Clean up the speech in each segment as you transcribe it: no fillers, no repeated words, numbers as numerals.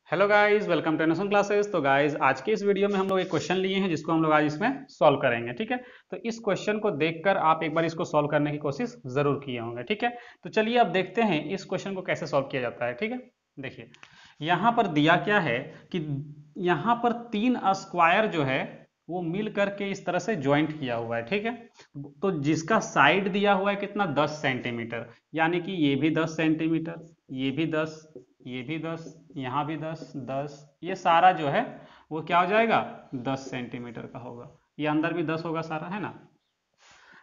Hello guys, welcome to एनोसन classes. तो guys, आज के इस वीडियो में हम लोग एक क्वेश्चन लिए हैं जिसको हम लोग आज इसमें सॉल्व करेंगे। ठीक है, तो इस क्वेश्चन को देखकर आप एक बार इसको सॉल्व करने की कोशिश जरूर किए होंगे। ठीक है, तो चलिए अब देखते हैं इस क्वेश्चन को कैसे सॉल्व किया जाता है। ठीक है, देखिए यहाँ पर दिया क्या है कि यहाँ पर तीन स्क्वायर जो है वो मिल करके इस तरह से ज्वाइंट किया हुआ है। ठीक है, तो जिसका साइड दिया हुआ है कितना, 10 सेंटीमीटर, यानी कि ये भी 10 सेंटीमीटर, ये भी 10, ये भी 10, यहाँ भी 10, 10, ये सारा जो है वो क्या हो जाएगा, 10 सेंटीमीटर का होगा। ये अंदर भी 10 होगा सारा, है ना।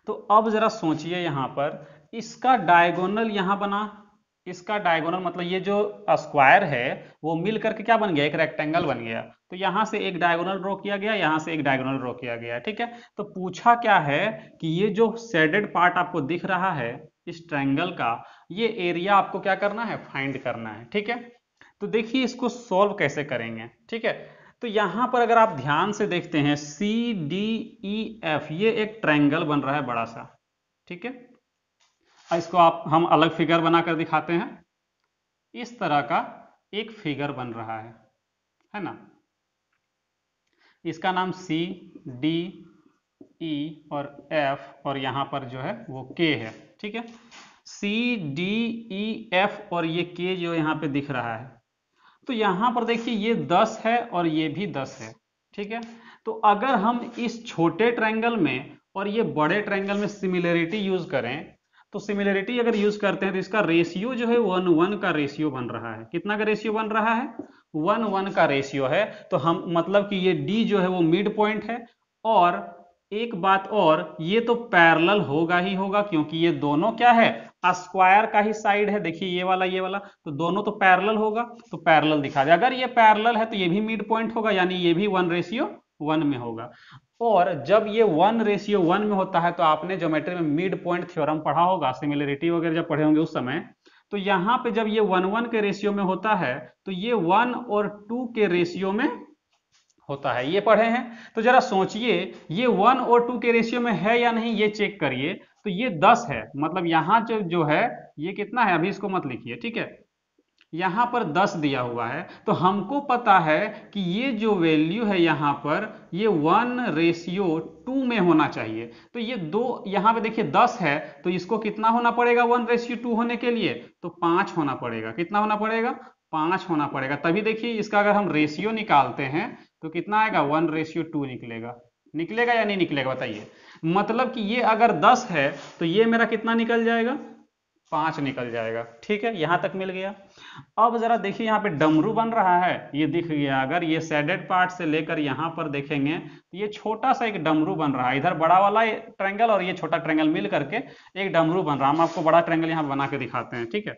तो अब जरा सोचिए, यहाँ पर इसका डायगोनल यहाँ बना, इसका डायगोनल मतलब ये जो स्क्वायर है वो मिल करके क्या बन गया, एक रेक्टेंगल बन गया। तो यहाँ से एक डायगोनल ड्रॉ किया गया, यहाँ से एक डायगोनल ड्रॉ किया गया। ठीक है, तो पूछा क्या है कि ये जो शेडेड पार्ट आपको दिख रहा है इस ट्रायंगल का, ये एरिया आपको क्या करना है, फाइंड करना है। ठीक है, तो देखिए इसको सॉल्व कैसे करेंगे। ठीक है, तो यहां पर अगर आप ध्यान से देखते हैं सी डी ई एफ, ये एक ट्रायंगल बन रहा है बड़ा सा। ठीक है, इसको आप हम अलग फिगर बनाकर दिखाते हैं। इस तरह का एक फिगर बन रहा है ना। इसका नाम सी डी ई और एफ, और यहां पर जो है वो के है। ठीक है, सी डी ई एफ और ये के जो यहां पे दिख रहा है, तो यहां पर देखिए ये 10 है और ये भी 10 है। ठीक है, तो अगर हम इस छोटे ट्रायंगल में और ये बड़े ट्रायंगल में सिमिलरिटी यूज करें, तो सिमिलरिटी अगर यूज करते हैं तो इसका रेशियो जो है 1:1 का रेशियो बन रहा है। कितना का रेशियो बन रहा है, 1:1 का रेशियो है। तो हम मतलब कि ये डी जो है वो मिड पॉइंट है। और एक बात और, ये तो पैरेलल होगा ही होगा, क्योंकि ये दोनों क्या है, स्क्वायर का ही साइड है। देखिए ये वाला, तो दोनों तो पैरेलल होगा, तो पैरेलल दिखा दे। अगर ये पैरेलल है तो ये भी मिड पॉइंट होगा, यानी ये भी 1:1 में होगा। और जब ये 1:1 में होता है तो आपने ज्योमेट्री में मिड पॉइंट थ्योरम पढ़ा होगा, सिमिलरिटी वगैरह जब पढ़े होंगे उस समय। तो यहां पे जब ये 1:1 के रेशियो में होता है तो ये 1 और 2 के रेशियो में होता है, ये पढ़े हैं। तो जरा सोचिए, ये 1 और 2 के रेशियो में है या नहीं, ये चेक करिए। तो ये 10 है, मतलब यहां जो है ये कितना है, अभी इसको मत लिखिए। ठीक है, यहां पर 10 दिया हुआ है, तो हमको पता है कि ये जो वैल्यू है यहां पर, ये 1:2 में होना चाहिए। तो ये दो, यहां पे देखिए 10 है, तो इसको कितना होना पड़ेगा 1:2 होने के लिए, तो 5 होना पड़ेगा। कितना होना पड़ेगा, 5 होना पड़ेगा। तभी देखिए इसका अगर हम रेशियो निकालते हैं तो कितना आएगा, 1:2 निकलेगा। निकलेगा या नहीं निकलेगा बताइए। मतलब कि ये अगर 10 है तो ये मेरा कितना निकल जाएगा, 5 निकल जाएगा। ठीक है, यहां तक मिल गया। अब जरा देखिए यहाँ पे डमरू बन रहा है, ये दिख गया। अगर ये शेडेड पार्ट से लेकर यहाँ पर देखेंगे तो ये छोटा सा एक डमरू बन रहा है। इधर बड़ा वाला ट्रायंगल और ये छोटा ट्रायंगल मिल करके एक डमरू बन रहा है। हम आपको बड़ा ट्रायंगल यहाँ बना के दिखाते हैं। ठीक है,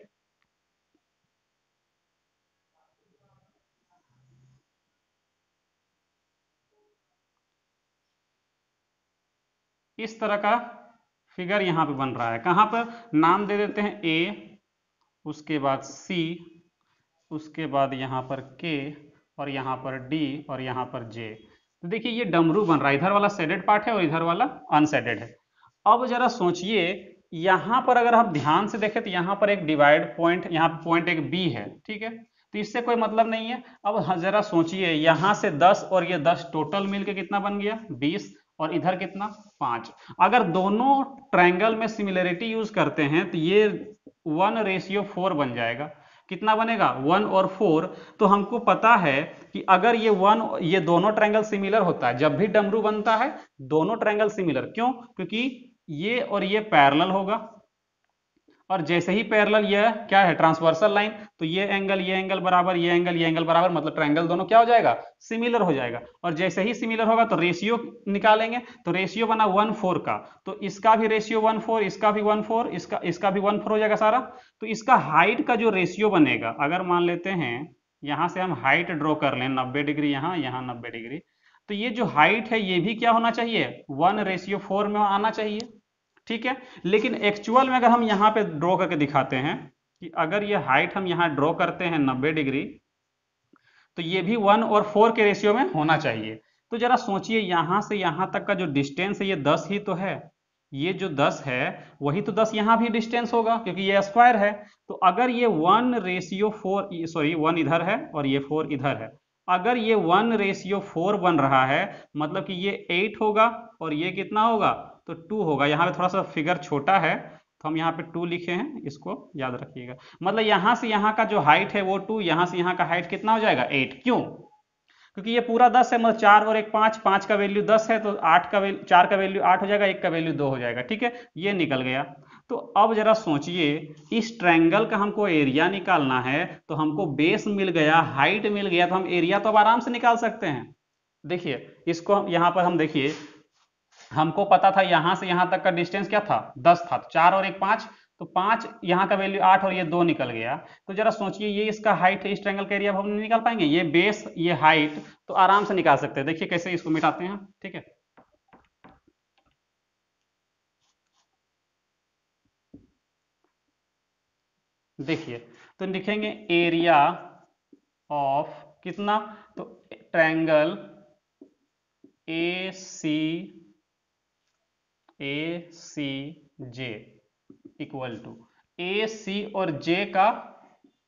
इस तरह का फिगर यहाँ पे बन रहा है। कहाँ पर, नाम दे देते हैं ए, उसके बाद सी, उसके बाद यहाँ पर के, और यहाँ पर डी, और यहाँ पर जे। तो देखिए ये डमरू बन रहा है, इधर वाला शेडेड पार्ट है और इधर वाला अनशेडेड है। अब जरा सोचिए, यहाँ पर अगर हम ध्यान से देखें तो यहाँ पर एक डिवाइड पॉइंट, यहाँ पे पॉइंट एक बी है। ठीक है, तो इससे कोई मतलब नहीं है। अब जरा सोचिए, यहाँ से 10 और ये 10 टोटल मिलके कितना बन गया, 20, और इधर कितना, 5। अगर दोनों ट्रायंगल में सिमिलरिटी यूज करते हैं तो ये 1:4 बन जाएगा। कितना बनेगा, 1 और 4। तो हमको पता है कि अगर ये ये दोनों ट्रायंगल सिमिलर होता है, जब भी डमरू बनता है दोनों ट्रायंगल सिमिलर, क्यों, क्योंकि ये और ये पैरेलल होगा। और जैसे ही पैरेलल, ये क्या है, ट्रांसवर्सल लाइन, तो ये एंगल बराबर, ये एंगल बराबर, मतलब ट्रायंगल दोनों क्या हो जाएगा, सिमिलर हो जाएगा। और जैसे ही सिमिलर होगा तो रेशियो निकालेंगे, तो रेशियो बना 1:4 का, तो इसका भी रेशियो 1:4, इसका भी 1:4, इसका भी 1:4 हो जाएगा सारा। तो इसका हाइट का जो रेशियो बनेगा, अगर मान लेते हैं यहां से हम हाइट ड्रॉ कर लें 90 डिग्री, यहाँ 90 डिग्री, तो ये जो हाइट है ये भी क्या होना चाहिए, 1:4 में आना चाहिए। ठीक है, लेकिन एक्चुअल में अगर हम यहाँ पे ड्रॉ करके दिखाते हैं कि अगर ये हाइट हम यहाँ ड्रॉ करते हैं 90 डिग्री, तो ये भी 1:4 के रेशियो में होना चाहिए। तो जरा सोचिए, यहां से यहां तक का जो डिस्टेंस है ये 10 ही तो है। ये जो 10 है वही तो 10 यहाँ भी डिस्टेंस होगा क्योंकि ये स्क्वायर है। तो अगर ये 1:4, सॉरी 1 इधर है और ये 4 इधर है, अगर ये 1:4 बन रहा है मतलब कि ये 8 होगा और ये कितना होगा, तो 2 होगा। यहाँ पे थोड़ा सा फिगर छोटा है तो हम यहाँ पे 2 लिखे हैं, इसको याद रखिएगा। मतलब यहाँ से यहाँ का जो हाइट है वो 2, यहाँ से यहाँ का हाइट कितना हो जाएगा 8। क्यों? क्योंकि ये पूरा 10 है, मतलब 4 और 1 5, 5 का वैल्यू 10 है तो 8 का वैल्यू, 4 का वैल्यू 8 हो जाएगा, 1 का वैल्यू 2 हो जाएगा। ठीक है, ये निकल गया। तो अब जरा सोचिए, इस ट्रायंगल का हमको एरिया निकालना है, तो हमको बेस मिल गया, हाइट मिल गया, तो हम एरिया तो अब आराम से निकाल सकते हैं। देखिए इसको यहाँ पर हम देखिए, हमको पता था यहां से यहां तक का डिस्टेंस क्या था 10 था, 4 और 1 5, तो 5 यहाँ का वैल्यू 8 और ये 2 निकल गया। तो जरा सोचिए ये इसका हाइट है, इस ट्रायंगल का एरिया हम नहीं निकाल पाएंगे? ये बेस ये हाइट तो आराम से निकाल सकते हैं। देखिए कैसे इसको मिटाते हैं। ठीक है, देखिए तो लिखेंगे एरिया ऑफ कितना, तो triangle ACJ equal to AC और J का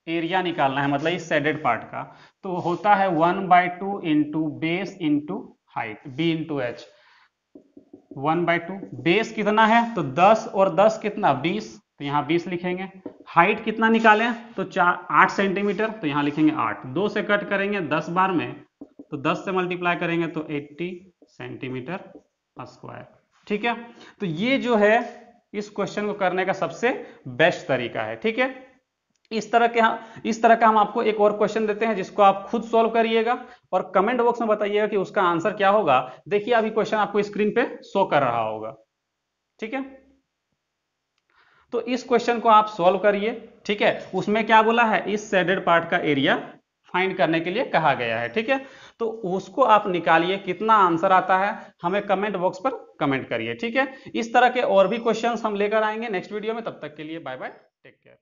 एरिया निकालना है, मतलब इस शेडेड पार्ट का। तो होता है 1/2 into base into height, B into H। 1/2 base कितना है, तो 10 और 10 कितना 20, तो यहाँ 20 लिखेंगे। हाइट कितना निकालें, तो 8 सेंटीमीटर, तो यहाँ लिखेंगे 8। 2 से कट करेंगे 10 बार में, तो 10 से मल्टीप्लाई करेंगे तो 80 सेंटीमीटर स्क्वायर। ठीक है, तो ये जो है इस क्वेश्चन को करने का सबसे बेस्ट तरीका है। ठीक है, इस तरह का हम आपको एक और क्वेश्चन देते हैं जिसको आप खुद सॉल्व करिएगा और कमेंट बॉक्स में बताइएगा कि उसका आंसर क्या होगा। देखिए अभी क्वेश्चन आपको स्क्रीन पे शो कर रहा होगा। ठीक है, तो इस क्वेश्चन को आप सॉल्व करिए। ठीक है, उसमें क्या बोला है, इस शेडेड पार्ट का एरिया फाइंड करने के लिए कहा गया है। ठीक है, तो उसको आप निकालिए, कितना आंसर आता है हमें कमेंट बॉक्स पर कमेंट करिए। ठीक है, इस तरह के और भी क्वेश्चंस हम लेकर आएंगे नेक्स्ट वीडियो में। तब तक के लिए बाय बाय, टेक केयर।